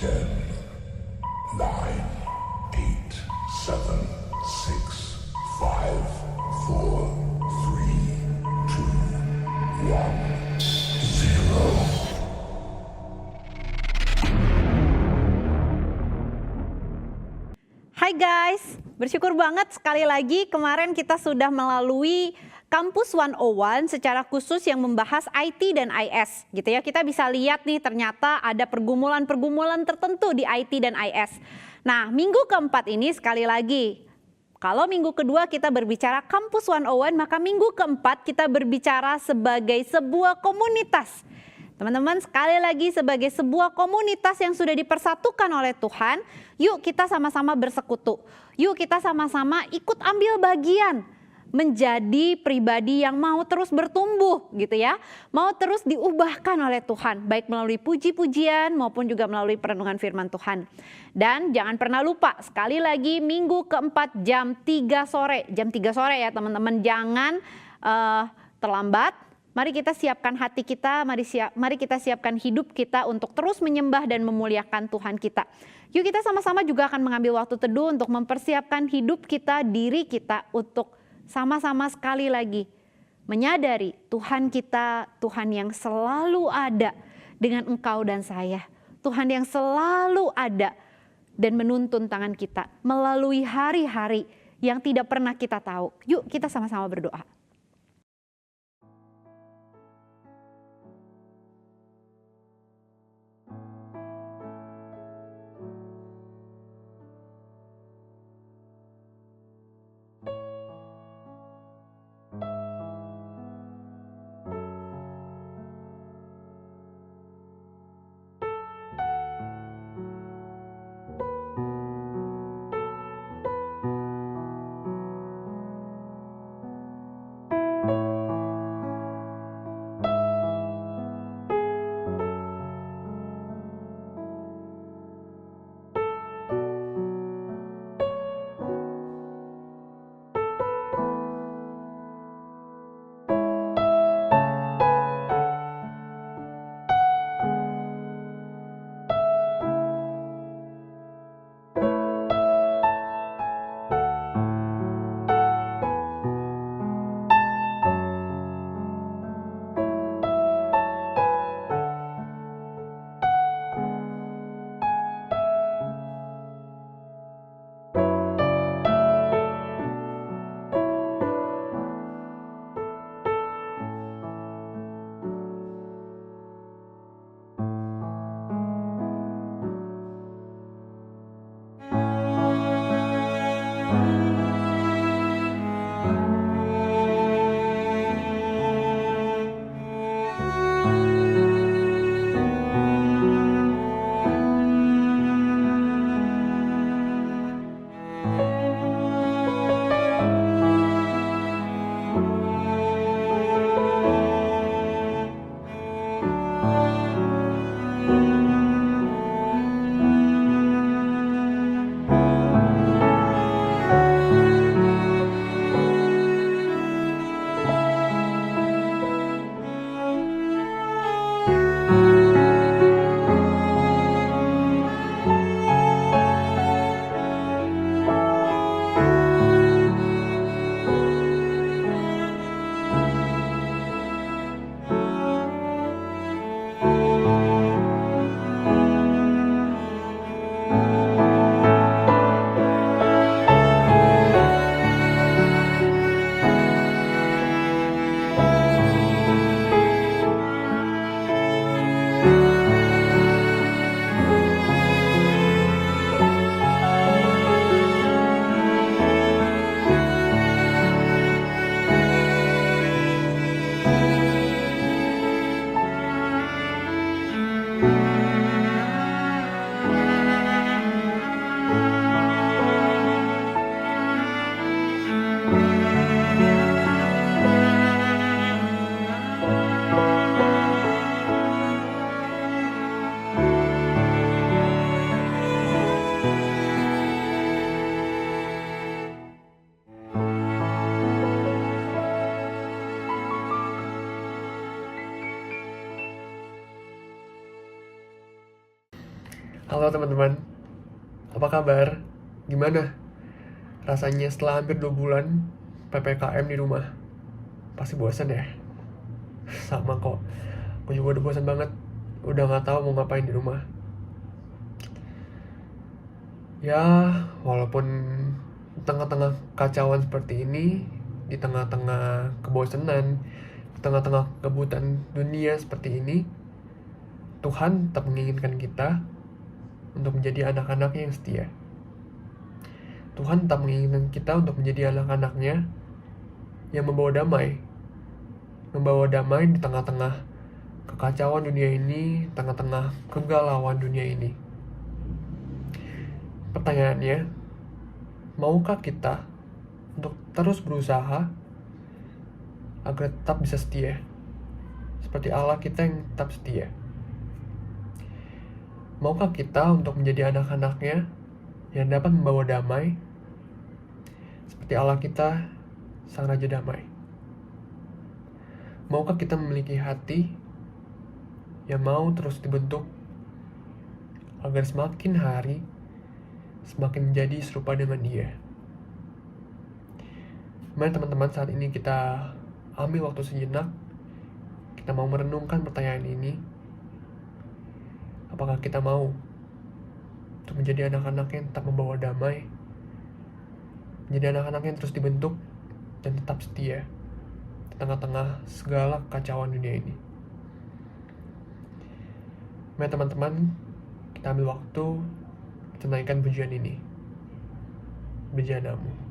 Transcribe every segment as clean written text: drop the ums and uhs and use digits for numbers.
10, 9, 8, 7, 6, 5, 4, 3, 2, 1, 0. Hai guys, bersyukur banget sekali lagi kemarin kita sudah melalui Kampus 101 secara khusus yang membahas IT dan IS gitu ya. Kita bisa lihat nih ternyata ada pergumulan-pergumulan tertentu di IT dan IS. Nah, minggu keempat ini sekali lagi, kalau minggu kedua kita berbicara Kampus 101, maka minggu keempat kita berbicara sebagai sebuah komunitas. Teman-teman, sekali lagi sebagai sebuah komunitas yang sudah dipersatukan oleh Tuhan, yuk kita sama-sama bersekutu. Yuk kita sama-sama ikut ambil bagian menjadi pribadi yang mau terus bertumbuh gitu ya. Mau terus diubahkan oleh Tuhan, baik melalui puji-pujian maupun juga melalui perenungan firman Tuhan. Dan jangan pernah lupa, sekali lagi minggu keempat jam 3 sore. Jam 3 sore ya teman-teman, jangan terlambat. Mari kita siapkan hati kita, mari kita siapkan hidup kita untuk terus menyembah dan memuliakan Tuhan kita. Yuk kita sama-sama juga akan mengambil waktu teduh untuk mempersiapkan hidup kita, diri kita untuk sama-sama sekali lagi menyadari Tuhan kita, Tuhan yang selalu ada dengan engkau dan saya. Tuhan yang selalu ada dan menuntun tangan kita melalui hari-hari yang tidak pernah kita tahu. Yuk kita sama-sama berdoa. Halo teman-teman, apa kabar? Gimana rasanya setelah hampir 2 bulan PPKM di rumah? Pasti bosan ya? Sama kok, aku juga udah bosan banget. Udah gak tahu mau ngapain di rumah. Ya, walaupun di tengah-tengah kacauan seperti ini, di tengah-tengah kebosanan, di tengah-tengah kebutuhan dunia seperti ini, Tuhan tetap menginginkan kita untuk menjadi anak-anaknya yang setia. Tuhan tetap menginginkan kita untuk menjadi anak-anaknya yang membawa damai di tengah-tengah kekacauan dunia ini, tengah-tengah kegalauan dunia ini. Pertanyaannya, maukah kita untuk terus berusaha agar tetap bisa setia, seperti Allah kita yang tetap setia? Maukah kita untuk menjadi anak-anaknya yang dapat membawa damai, seperti Allah kita, Sang Raja Damai? Maukah kita memiliki hati yang mau terus dibentuk agar semakin hari semakin menjadi serupa dengan Dia? Mari teman-teman, saat ini kita ambil waktu sejenak. Kita mau merenungkan pertanyaan ini. Apakah kita mau untuk menjadi anak-anak yang tetap membawa damai, menjadi anak-anak yang terus dibentuk dan tetap setia di tengah-tengah segala kekacauan dunia ini? Mari teman-teman, kita ambil waktu, kita naikkan pujian ini. Bejanamu.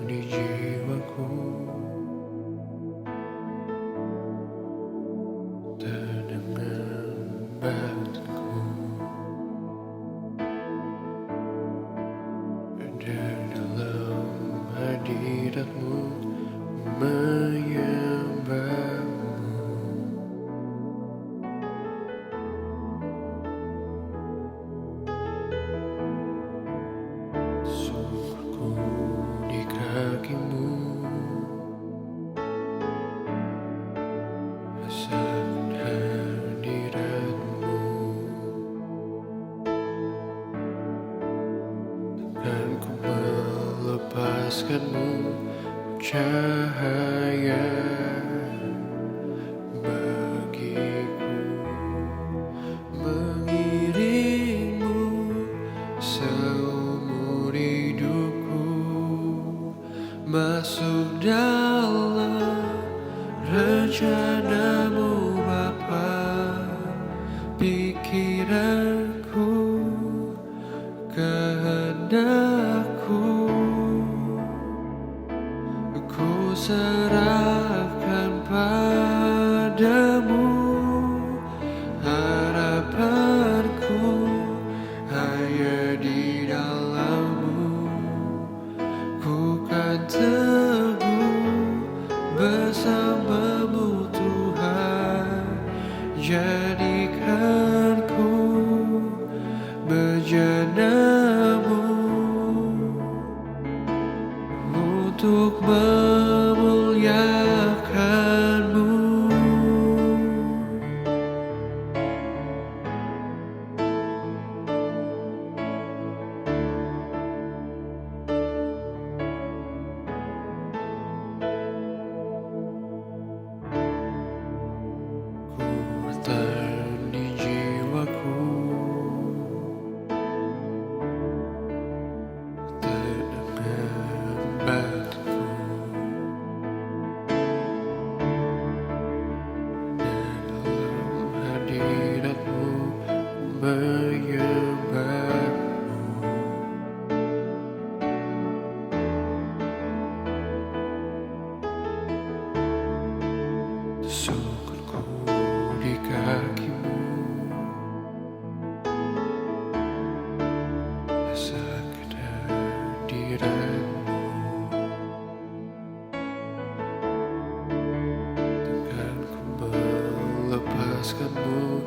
Di jiwaku terdengar batinku, dan dalam hadiratmu menyembahmu. Syukurku di kakimu, rasakan hadiratmu, dan ku melepaskanmu, cahaya bagiku, mengiringmu seumur hidupku, masuk dalam rencanamu Bapa. Pikiranku, kehendakku, ku serahkan padamu. Harapanku hanya di dalam-Mu, ku kan teguh bersama-Mu Tuhan. Jadikanku bejanamu untuk memuliakan-Mu. Ku bertahan di lepaskanmu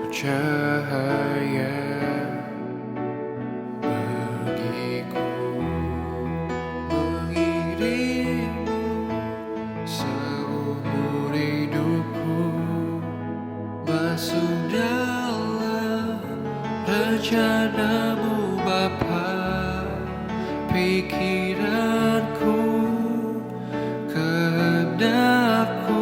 cahaya bagiku, mengiringmu seumur hidupku, masuk dalam rencanamu Bapa, pikiranku, kehendakku,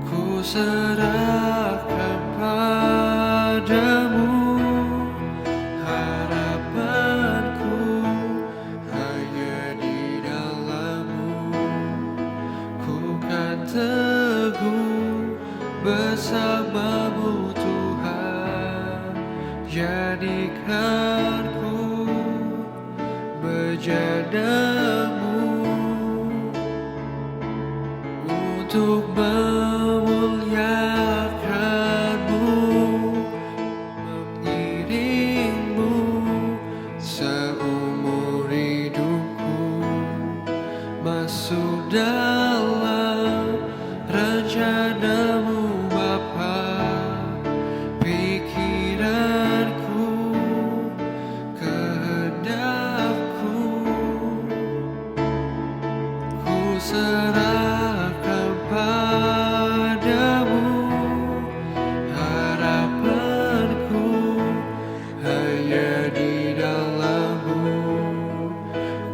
ku serahkan padamu, harapanku hanya di dalam-Mu, ku kan teguh bersama-Mu Tuhan, jadikanku bejadamu untuk memuliakanmu, mengiringmu seumur hidupku, masuk dalam rencanamu Bapa, pikiranku, kehendakku, ku serahkan padamu, harapanku hanya di dalam-Mu,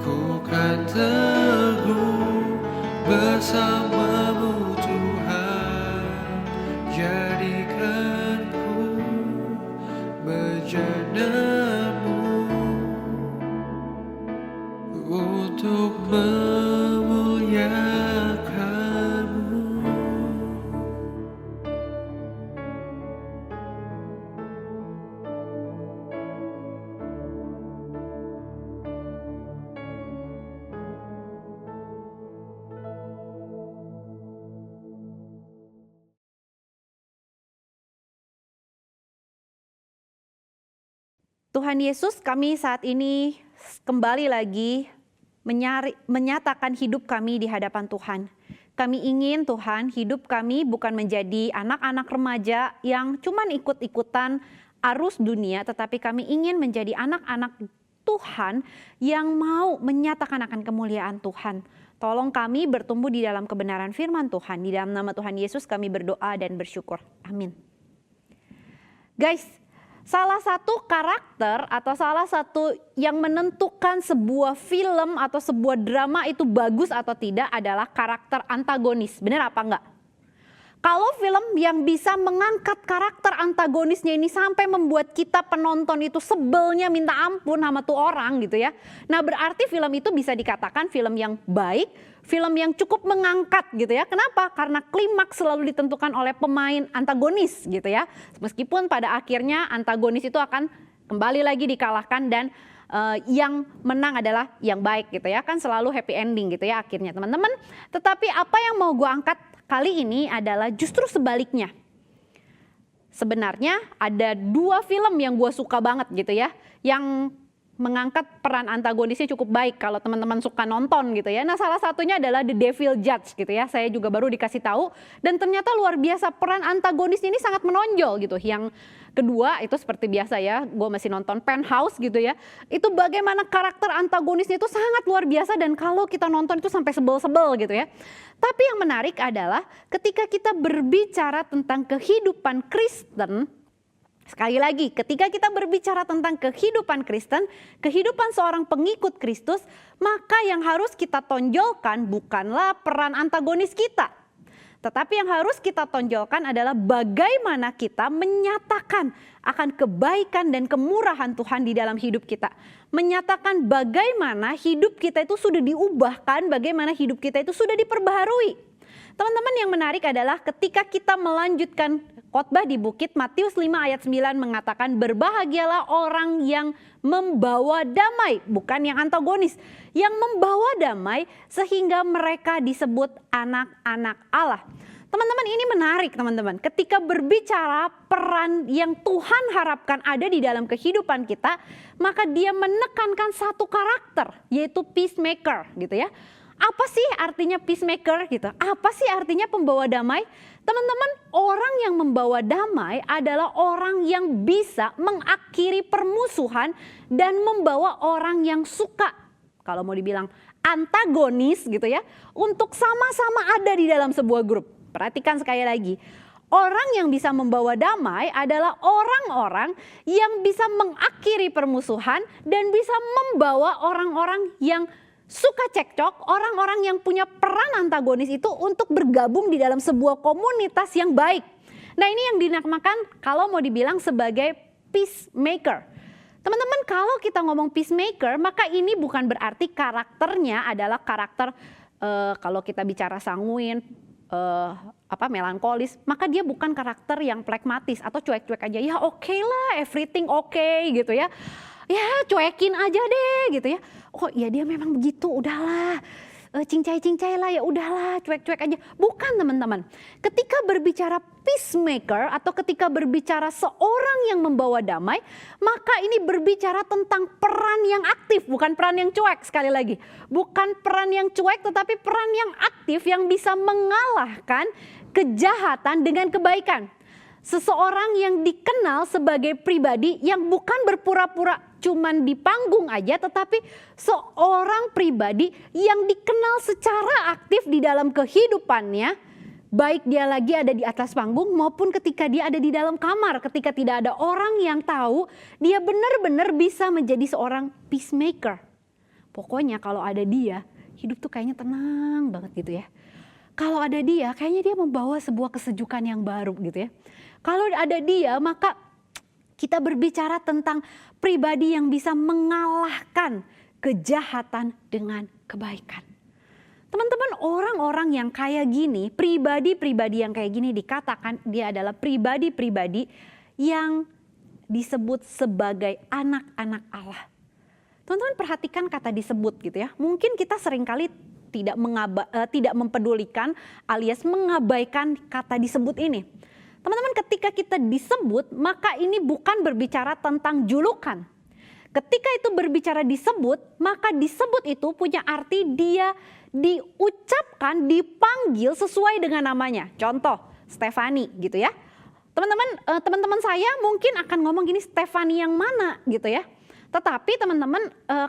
ku kan teguh bersama-Mu Tuhan, jadikanku bejadamu untuk memuliakanmu. Tuhan Yesus, kami saat ini kembali lagi menyatakan hidup kami di hadapan Tuhan. Kami ingin Tuhan hidup kami bukan menjadi anak-anak remaja yang cuman ikut-ikutan arus dunia, tetapi kami ingin menjadi anak-anak Tuhan yang mau menyatakan akan kemuliaan Tuhan. Tolong kami bertumbuh di dalam kebenaran firman Tuhan. Di dalam nama Tuhan Yesus kami berdoa dan bersyukur. Amin. Guys, salah satu karakter atau salah satu yang menentukan sebuah film atau sebuah drama itu bagus atau tidak adalah karakter antagonis. Benar apa enggak? Kalau film yang bisa mengangkat karakter antagonisnya ini sampai membuat kita penonton itu sebelnya minta ampun sama tuh orang gitu ya. Nah berarti film itu bisa dikatakan film yang baik, film yang cukup mengangkat gitu ya. Kenapa? Karena klimaks selalu ditentukan oleh pemain antagonis gitu ya. Meskipun pada akhirnya antagonis itu akan kembali lagi dikalahkan dan yang menang adalah yang baik gitu ya. Kan selalu happy ending gitu ya akhirnya teman-teman. Tetapi apa yang mau gue angkat kali ini adalah justru sebaliknya. Sebenarnya ada dua film yang gue suka banget gitu ya. Yang mengangkat peran antagonisnya cukup baik kalau teman-teman suka nonton gitu ya. Nah salah satunya adalah The Devil Judge gitu ya. Saya juga baru dikasih tahu dan ternyata luar biasa peran antagonis ini sangat menonjol gitu. Yang kedua itu seperti biasa ya, gue masih nonton Penthouse gitu ya. Itu bagaimana karakter antagonisnya itu sangat luar biasa dan kalau kita nonton itu sampai sebel-sebel gitu ya. Tapi yang menarik adalah ketika kita berbicara tentang kehidupan Kristen, sekali lagi, ketika kita berbicara tentang kehidupan Kristen, kehidupan seorang pengikut Kristus, maka yang harus kita tonjolkan bukanlah peran antagonis kita. Tetapi yang harus kita tonjolkan adalah bagaimana kita menyatakan akan kebaikan dan kemurahan Tuhan di dalam hidup kita. Menyatakan bagaimana hidup kita itu sudah diubahkan, bagaimana hidup kita itu sudah diperbaharui. Teman-teman yang menarik adalah ketika kita melanjutkan khotbah di bukit, Matius 5 ayat 9 mengatakan berbahagialah orang yang membawa damai, bukan yang antagonis. Yang membawa damai sehingga mereka disebut anak-anak Allah. Teman-teman ini menarik teman-teman, ketika berbicara peran yang Tuhan harapkan ada di dalam kehidupan kita, maka dia menekankan satu karakter yaitu peacemaker gitu ya. Apa sih artinya peacemaker gitu? Apa sih artinya pembawa damai? Teman-teman, orang yang membawa damai adalah orang yang bisa mengakhiri permusuhan dan membawa orang yang suka, kalau mau dibilang antagonis gitu ya, untuk sama-sama ada di dalam sebuah grup. Perhatikan sekali lagi. Orang yang bisa membawa damai adalah orang-orang yang bisa mengakhiri permusuhan dan bisa membawa orang-orang yang suka cekcok, orang-orang yang punya peran antagonis itu untuk bergabung di dalam sebuah komunitas yang baik. Nah, ini yang dinamakan kalau mau dibilang sebagai peacemaker. Teman-teman, kalau kita ngomong peacemaker, maka ini bukan berarti karakternya adalah karakter kalau kita bicara sanguin, melankolis, maka dia bukan karakter yang pragmatis atau cuek-cuek aja. Ya oke lah, everything oke gitu ya. Ya cuekin aja deh gitu ya. Oh ya dia memang begitu, udahlah. Cincai-cincai lah, ya udahlah, cuek-cuek aja. Bukan teman-teman. Ketika berbicara peacemaker atau ketika berbicara seorang yang membawa damai, maka ini berbicara tentang peran yang aktif, bukan peran yang cuek. Sekali lagi, bukan peran yang cuek tetapi peran yang aktif yang bisa mengalahkan kejahatan dengan kebaikan. Seseorang yang dikenal sebagai pribadi yang bukan berpura-pura cuman di panggung aja, tetapi seorang pribadi yang dikenal secara aktif di dalam kehidupannya, baik dia lagi ada di atas panggung maupun ketika dia ada di dalam kamar, ketika tidak ada orang yang tahu, dia benar-benar bisa menjadi seorang peacemaker. Pokoknya kalau ada dia, hidup tuh kayaknya tenang banget gitu ya. Kalau ada dia, kayaknya dia membawa sebuah kesejukan yang baru gitu ya. Kalau ada dia, maka kita berbicara tentang pribadi yang bisa mengalahkan kejahatan dengan kebaikan. Teman-teman, orang-orang yang kayak gini, pribadi-pribadi yang kayak gini dikatakan dia adalah pribadi-pribadi yang disebut sebagai anak-anak Allah. Teman-teman perhatikan kata disebut gitu ya. Mungkin kita seringkali tidak mempedulikan alias mengabaikan kata disebut ini. Teman-teman, ketika kita disebut, maka ini bukan berbicara tentang julukan. Ketika itu berbicara disebut, maka disebut itu punya arti dia diucapkan, dipanggil sesuai dengan namanya. Contoh, Stefani gitu ya. Teman-teman saya mungkin akan ngomong gini, Stefani yang mana gitu ya. Tetapi teman-teman,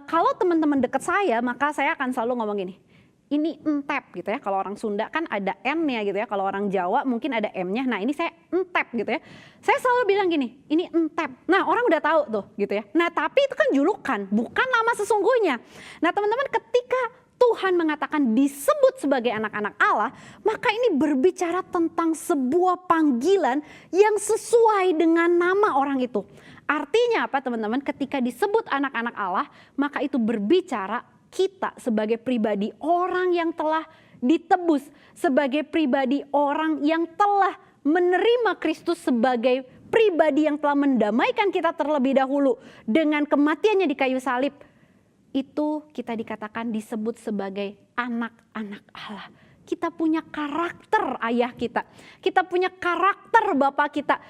kalau teman-teman dekat saya, maka saya akan selalu ngomong gini. Ini entep gitu ya, kalau orang Sunda kan ada M-nya gitu ya, kalau orang Jawa mungkin ada M-nya, nah ini saya entep gitu ya. Saya selalu bilang gini, ini entep, nah orang udah tahu tuh gitu ya. Nah tapi itu kan julukan, bukan nama sesungguhnya. Nah teman-teman, ketika Tuhan mengatakan disebut sebagai anak-anak Allah, maka ini berbicara tentang sebuah panggilan yang sesuai dengan nama orang itu. Artinya apa teman-teman, ketika disebut anak-anak Allah, maka itu berbicara kita sebagai pribadi orang yang telah ditebus, sebagai pribadi orang yang telah menerima Kristus sebagai pribadi yang telah mendamaikan kita terlebih dahulu dengan kematiannya di kayu salib. Itu kita dikatakan disebut sebagai anak-anak Allah. Kita punya karakter ayah kita. Kita punya karakter bapak kita.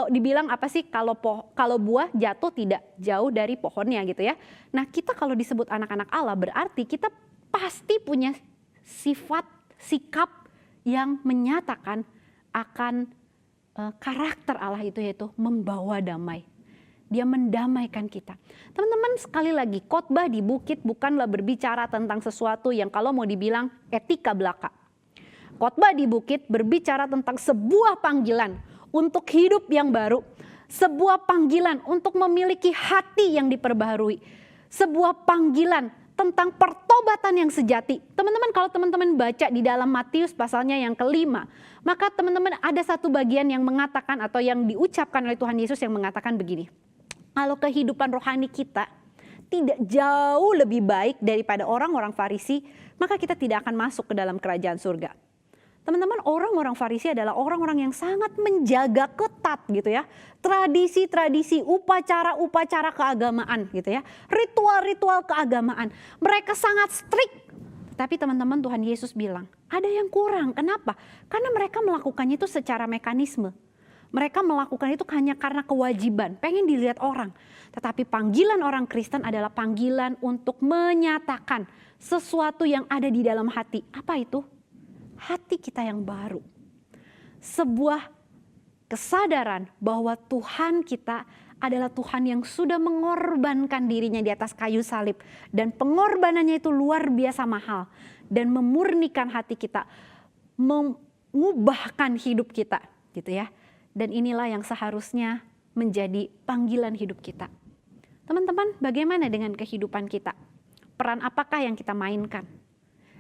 Dibilang apa sih, kalau buah jatuh tidak jauh dari pohonnya gitu ya. Nah kita kalau disebut anak-anak Allah berarti kita pasti punya sifat, sikap yang menyatakan akan karakter Allah itu, yaitu membawa damai. Dia mendamaikan kita. Teman-teman, sekali lagi, khotbah di bukit bukanlah berbicara tentang sesuatu yang kalau mau dibilang etika belaka. Khotbah di bukit berbicara tentang sebuah panggilan untuk hidup yang baru. Sebuah panggilan untuk memiliki hati yang diperbaharui. Sebuah panggilan tentang pertobatan yang sejati. Teman-teman, kalau teman-teman baca di dalam Matius pasalnya yang ke-5, maka teman-teman ada satu bagian yang mengatakan atau yang diucapkan oleh Tuhan Yesus yang mengatakan begini. Kalau kehidupan rohani kita tidak jauh lebih baik daripada orang-orang Farisi, maka kita tidak akan masuk ke dalam kerajaan surga. Teman-teman, orang-orang Farisi adalah orang-orang yang sangat menjaga ketat gitu ya. Tradisi-tradisi, upacara-upacara keagamaan gitu ya. Ritual-ritual keagamaan. Mereka sangat strict. Tapi teman-teman, Tuhan Yesus bilang, ada yang kurang. Kenapa? Karena mereka melakukannya itu secara mekanisme. Mereka melakukan itu hanya karena kewajiban, pengen dilihat orang. Tetapi panggilan orang Kristen adalah panggilan untuk menyatakan sesuatu yang ada di dalam hati. Apa itu? Hati kita yang baru. Sebuah kesadaran bahwa Tuhan kita adalah Tuhan yang sudah mengorbankan dirinya di atas kayu salib. Dan pengorbanannya itu luar biasa mahal. Dan memurnikan hati kita. Mengubahkan hidup kita gitu ya. Dan inilah yang seharusnya menjadi panggilan hidup kita. Teman-teman, bagaimana dengan kehidupan kita? Peran apakah yang kita mainkan?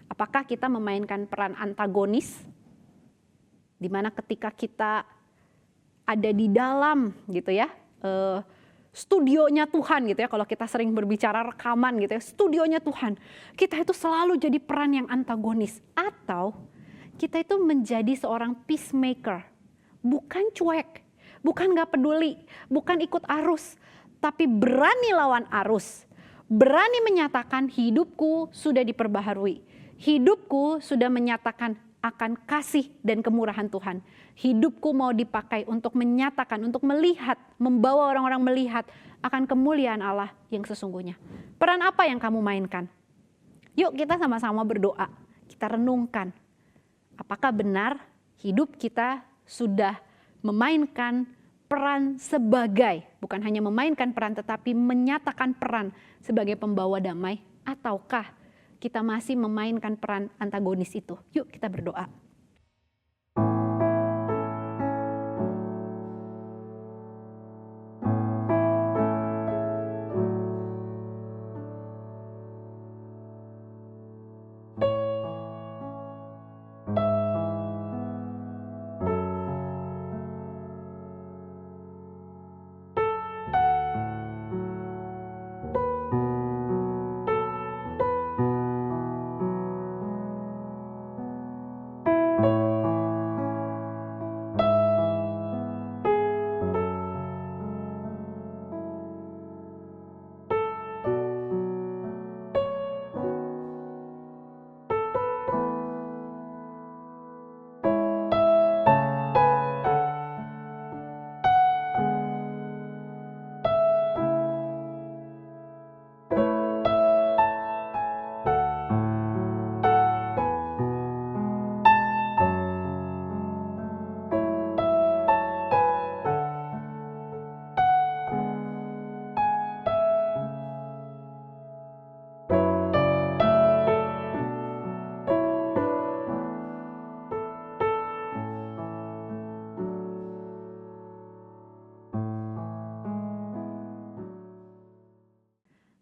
Apakah kita memainkan peran antagonis? Di mana ketika kita ada di dalam gitu ya, studionya Tuhan gitu ya, kalau kita sering berbicara rekaman gitu ya, studionya Tuhan, kita itu selalu jadi peran yang antagonis. Atau kita itu menjadi seorang peacemaker, bukan cuek, bukan gak peduli, bukan ikut arus, tapi berani lawan arus, berani menyatakan hidupku sudah diperbaharui, hidupku sudah menyatakan akan kasih dan kemurahan Tuhan. Hidupku mau dipakai untuk menyatakan, untuk melihat, membawa orang-orang melihat akan kemuliaan Allah yang sesungguhnya. Peran apa yang kamu mainkan? Yuk kita sama-sama berdoa, kita renungkan. Apakah benar hidup kita sudah memainkan peran sebagai, bukan hanya memainkan peran tetapi menyatakan peran sebagai pembawa damai, ataukah kita masih memainkan peran antagonis itu? Yuk kita berdoa.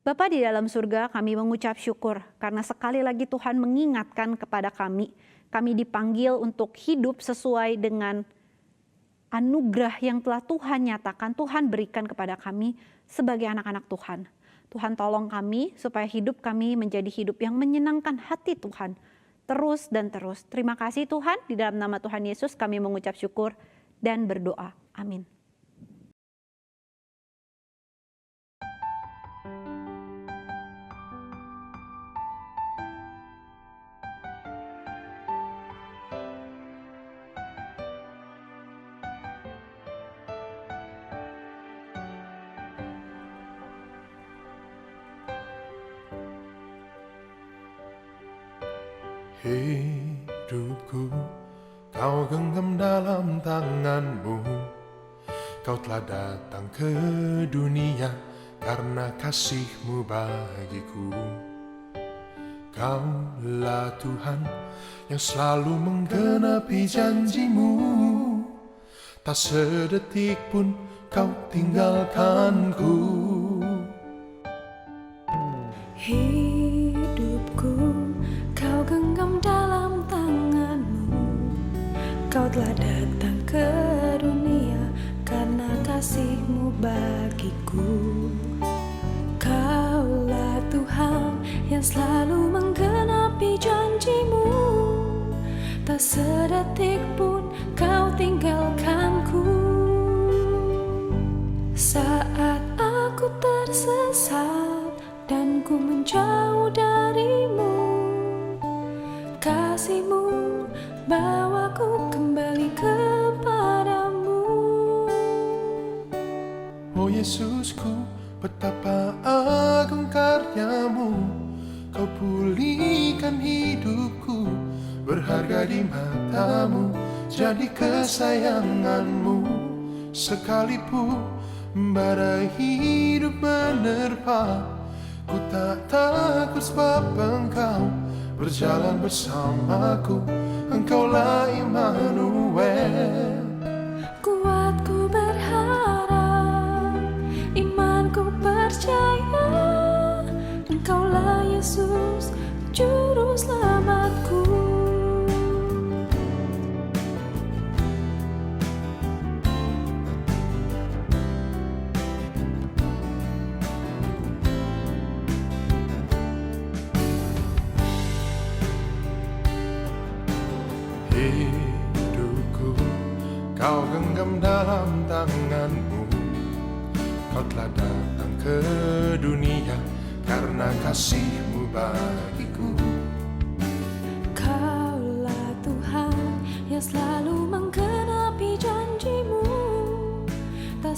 Bapa di dalam surga, kami mengucap syukur karena sekali lagi Tuhan mengingatkan kepada kami dipanggil untuk hidup sesuai dengan anugerah yang telah Tuhan nyatakan, Tuhan berikan kepada kami sebagai anak-anak Tuhan. Tuhan tolong kami supaya hidup kami menjadi hidup yang menyenangkan hati Tuhan terus dan terus. Terima kasih Tuhan, di dalam nama Tuhan Yesus kami mengucap syukur dan berdoa. Amin. Hidupku kau genggam dalam tanganmu. Kau telah datang ke dunia karena kasih-Mu bagiku. Kaulah Tuhan yang selalu menggenapi janji-Mu. Tak sedetik pun kau tinggalkanku. Hidupku kau genggam dalam tanganmu. Kau telah datang ke dunia karena kasih-Mu bagiku. Kaulah Tuhan yang selalu menggenapi janji-Mu. Tak sedetik pun kau tinggalkanku. Saat aku tersesat dan ku menjauh dari-Mu, kasih-Mu bawaku kembali kepadamu. Yesusku, betapa agung karyamu. Kau pulihkan hidupku, berharga di matamu, jadi kesayanganmu. Sekalipun badai hidup menerpa, ku tak takut sebab Engkau berjalan bersamaku. Engkaulah Immanuel. Kuatku berharap, imanku percaya, Engkaulah Yesus, Juru Selamatku. Hidupku Kau genggam dalam tanganmu. Kau telah datang ke dunia karena kasih-Mu bagiku. Kaulah Tuhan yang selalu menggenapi janji-Mu. Tak